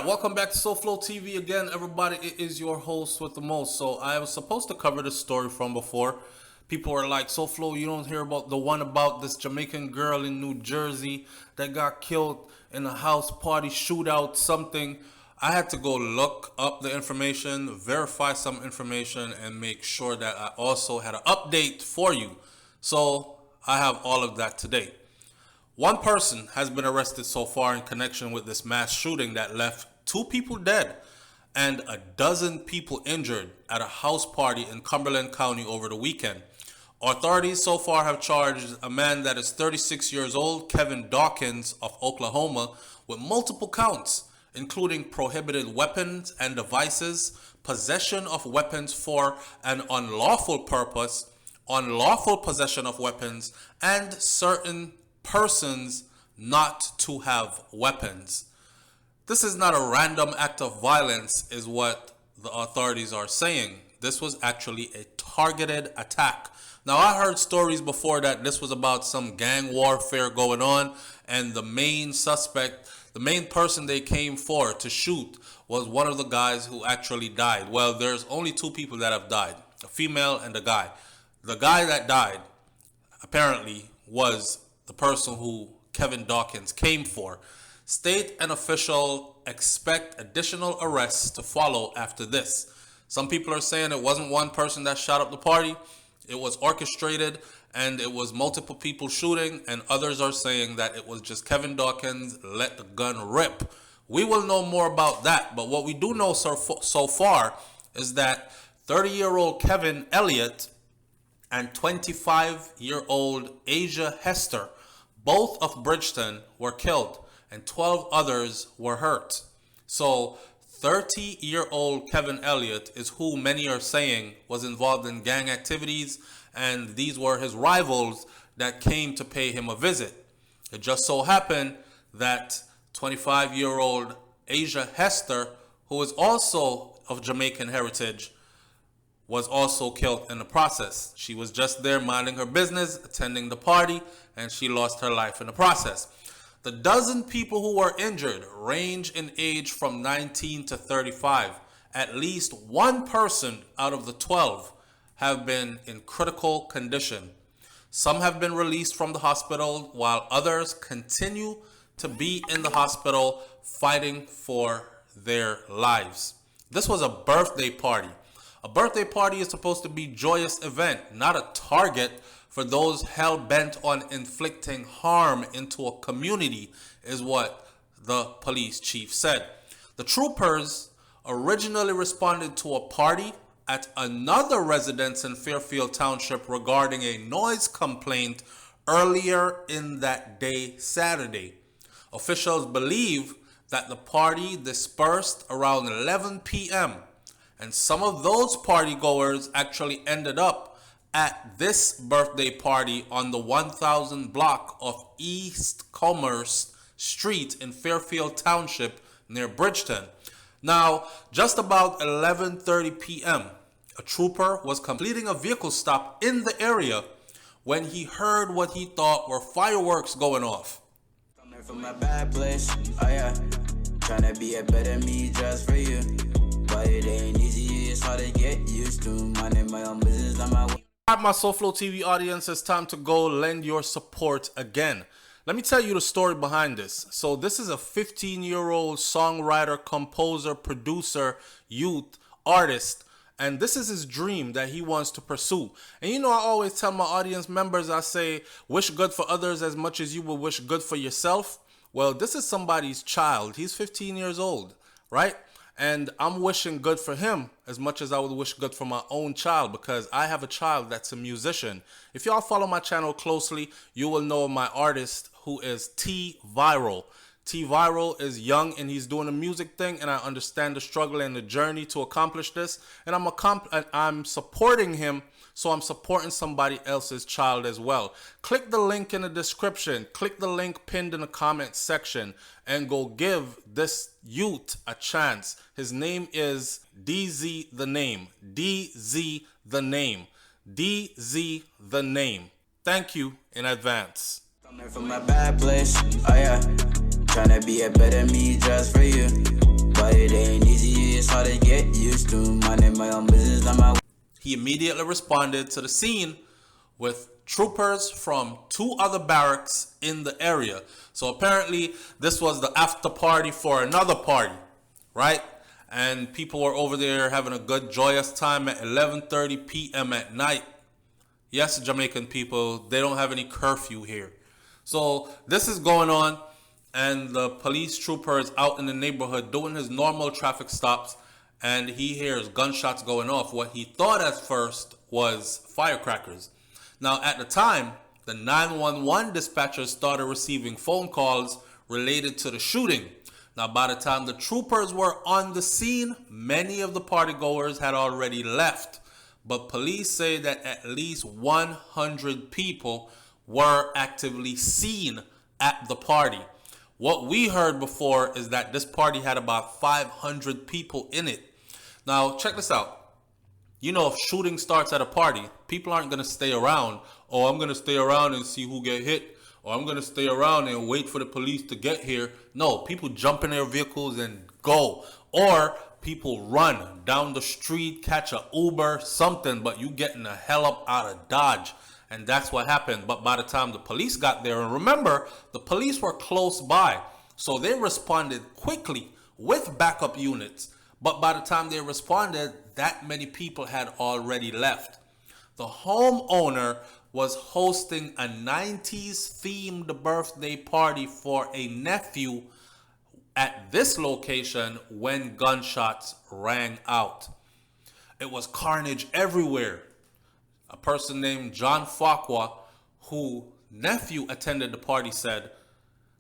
Welcome back to SouFLoTV again, everybody. It is your host with the most. So I was supposed to cover this story from before. People were like, SouFlo, you don't hear about the one about this Jamaican girl in New Jersey that got killed in a house party shootout, something. I had to go look up the information, verify some information, and make sure that I also had an update for you. So I have all of that today. One person has been arrested so far in connection with this mass shooting that left 2 people dead and a dozen people injured at a house party in Cumberland County over the weekend. Authorities so far have charged a man that is 36 years old, Kevin Dawkins of Oklahoma, with multiple counts, including prohibited weapons and devices, possession of weapons for an unlawful purpose, unlawful possession of weapons, and certain persons not to have weapons. This is not a random act of violence, is what the authorities are saying. This was actually a targeted attack. Now, I heard stories before that this was about some gang warfare going on, and the main suspect, the main person they came for to shoot, was one of the guys who actually died. Well, there's only 2 people that have died, a female and a guy. The guy that died apparently was the person who Kevin Dawkins came for. State and official expect additional arrests to follow after this. Some people are saying it wasn't one person that shot up the party. It was orchestrated and it was multiple people shooting, and others are saying that it was just Kevin Dawkins let the gun rip. We will know more about that, but what we do know so far is that 30-year-old Kevin Elliott and 25-year-old Asia Hester, both of Bridgeton, were killed and 12 others were hurt. So 30-year-old Kevin Elliott is who many are saying was involved in gang activities, and these were his rivals that came to pay him a visit. It just so happened that 25-year-old Asia Hester, who is also of Jamaican heritage, was also killed in the process. She was just there minding her business, attending the party, and she lost her life in the process. The dozen people who were injured range in age from 19 to 35. At least one person out of the 12 have been in critical condition. Some have been released from the hospital, while others continue to be in the hospital fighting for their lives. This was a birthday party. A birthday party is supposed to be a joyous event, not a target for those hell-bent on inflicting harm into a community, is what the police chief said. The troopers originally responded to a party at another residence in Fairfield Township regarding a noise complaint earlier in that day, Saturday. Officials believe that the party dispersed around 11 p.m., and some of those partygoers actually ended up at this birthday party on the 1000 block of East Commerce Street in Fairfield Township near Bridgeton. Now, just about 11:30 p.m., a trooper was completing a vehicle stop in the area when he heard what he thought were fireworks going off. Coming from a bad place, oh yeah, trying to be a better me just for you. But it ain't easy, it's hard to get used to. Minding my own business on my way. Alright, my SouFLoTV audience, it's time to go lend your support again. Let me tell you the story behind this. So this is a 15-year-old songwriter, composer, producer, youth, artist, and this is his dream that he wants to pursue. And you know, I always tell my audience members, I say, wish good for others as much as you will wish good for yourself. Well, this is somebody's child. He's 15 years old, right? And I'm wishing good for him as much as I would wish good for my own child, because I have a child that's a musician. If y'all follow my channel closely, you will know my artist, who is T Viral. T Viral is young and he's doing a music thing, and I understand the struggle and the journey to accomplish this. And I'm supporting him, so I'm supporting somebody else's child as well. Click the link in the description. Click the link pinned in the comment section and go give this youth a chance. His name is DZ the Name. DZ the Name. DZ the Name. Thank you in advance. Coming from a bad place, oh yeah, trying to be a better me just for you. He immediately responded to the scene with troopers from 2 other barracks in the area. So apparently this was the after party for another party, right? And people were over there having a good joyous time at 11:30 p.m. at night. Yes, Jamaican people, they don't have any curfew here. So this is going on, and the police trooper is out in the neighborhood doing his normal traffic stops, and he hears gunshots going off. What he thought at first was firecrackers. Now, at the time, the 911 dispatchers started receiving phone calls related to the shooting. Now, by the time the troopers were on the scene, many of the partygoers had already left. But police say that at least 100 people were actively seen at the party. What we heard before is that this party had about 500 people in it. Now, check this out. You know, if shooting starts at a party, people aren't going to stay around. Oh, I'm going to stay around and see who get hit. Or I'm going to stay around and wait for the police to get here. No, people jump in their vehicles and go. Or people run down the street, catch a Uber, something, but you getting the hell up out of Dodge. And that's what happened. But by the time the police got there, and remember, the police were close by, so they responded quickly with backup units. But by the time they responded, that many people had already left. The homeowner was hosting a 90s themed birthday party for a nephew at this location when gunshots rang out. It was carnage everywhere. A person named John Farquhar, whose nephew attended the party, said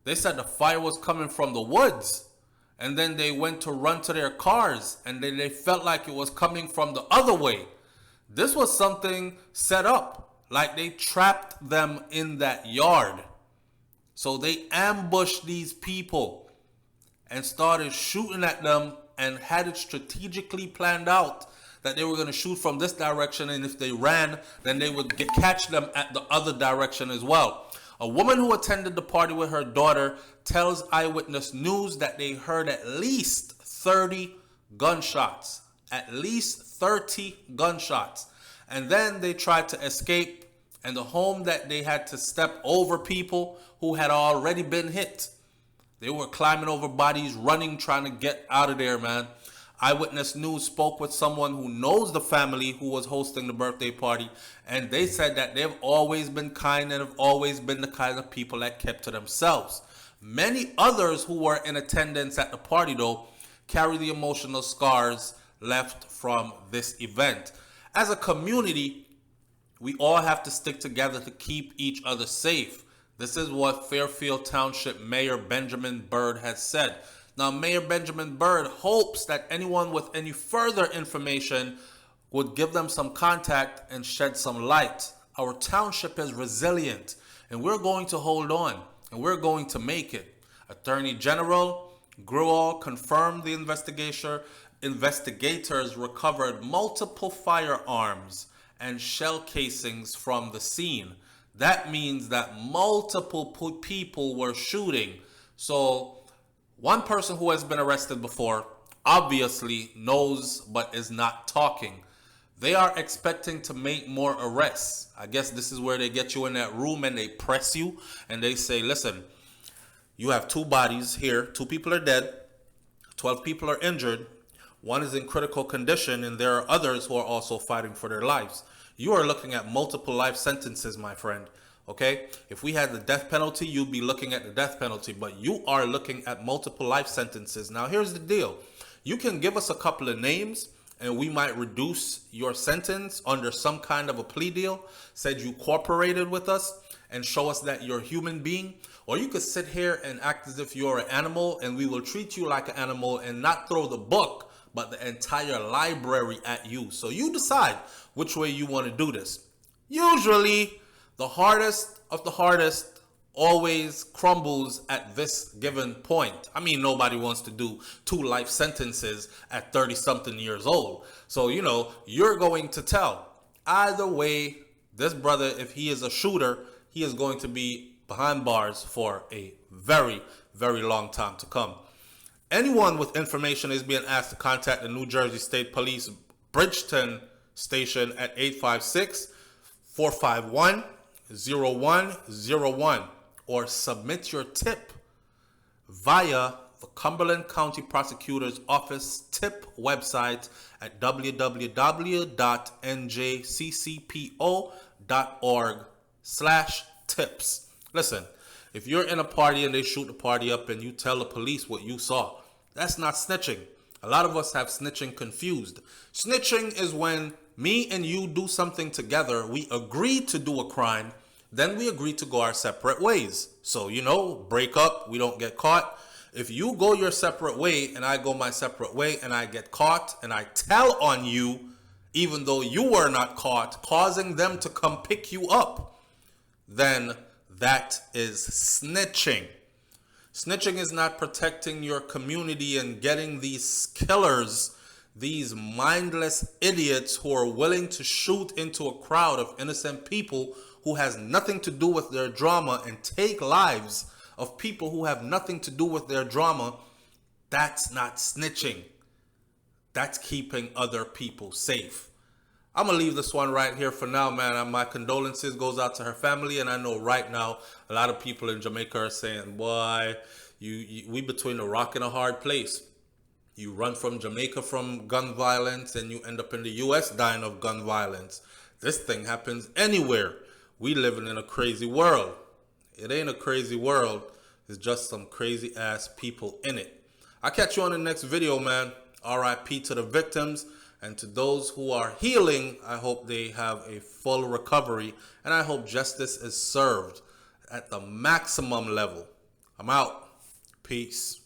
the fire was coming from the woods. And then they went to run to their cars, and then they felt like it was coming from the other way. This was something set up, like they trapped them in that yard. So they ambushed these people and started shooting at them and had it strategically planned out that they were going to shoot from this direction, and if they ran, then they would catch them at the other direction as well. A woman who attended the party with her daughter tells Eyewitness News that they heard at least 30 gunshots. At least 30 gunshots. And then they tried to escape, and the home that they had to step over people who had already been hit. They were climbing over bodies, running, trying to get out of there, man. Eyewitness News spoke with someone who knows the family who was hosting the birthday party, and they said that they've always been kind and have always been the kind of people that kept to themselves. Many others who were in attendance at the party, though, carry the emotional scars left from this event. As a community, we all have to stick together to keep each other safe. This is what Fairfield Township Mayor Benjamin Byrd has said. Now, Mayor Benjamin Byrd hopes that anyone with any further information would give them some contact and shed some light. Our township is resilient, and we're going to hold on, and we're going to make it. Attorney General Gruel confirmed the investigators recovered multiple firearms and shell casings from the scene. That means that multiple people were shooting. So one person who has been arrested before obviously knows but is not talking. They are expecting to make more arrests. I guess this is where they get you in that room and they press you and they say, listen, you have 2 bodies here. 2 people are dead. 12 people are injured. 1 is in critical condition, and there are others who are also fighting for their lives. You are looking at multiple life sentences, my friend. Okay, if we had the death penalty, you'd be looking at the death penalty, but you are looking at multiple life sentences. Now, here's the deal. You can give us a couple of names and we might reduce your sentence under some kind of a plea deal, said you cooperated with us and show us that you're a human being. Or you could sit here and act as if you're an animal and we will treat you like an animal and not throw the book, but the entire library at you. So you decide which way you want to do this. Usually, the hardest of the hardest always crumbles at this given point. I mean, nobody wants to do 2 life sentences at 30-something years old. So, you know, you're going to tell. Either way, this brother, if he is a shooter, he is going to be behind bars for a very, very long time to come. Anyone with information is being asked to contact the New Jersey State Police Bridgeton station at 856-451-0101 or submit your tip via the Cumberland County Prosecutor's Office tip website at www.njccpo.org/tips. Listen, if you're in a party and they shoot the party up and you tell the police what you saw, that's not snitching. A lot of us have snitching confused. Snitching is when me and you do something together, we agree to do a crime, then we agree to go our separate ways. So, break up, we don't get caught. If you go your separate way and I go my separate way and I get caught and I tell on you, even though you were not caught, causing them to come pick you up, then that is snitching. Snitching is not protecting your community and getting these killers, these mindless idiots who are willing to shoot into a crowd of innocent people who has nothing to do with their drama and take lives of people who have nothing to do with their drama. That's not snitching. That's keeping other people safe. I'm going to leave this one right here for now, man. My condolences goes out to her family. And I know right now, a lot of people in Jamaica are saying, boy, we between a rock and a hard place. You run from Jamaica from gun violence and you end up in the U.S. dying of gun violence. This thing happens anywhere. We living in a crazy world. It ain't a crazy world. It's just some crazy ass people in it. I'll catch you on the next video, man. RIP to the victims. And to those who are healing, I hope they have a full recovery. And I hope justice is served at the maximum level. I'm out. Peace.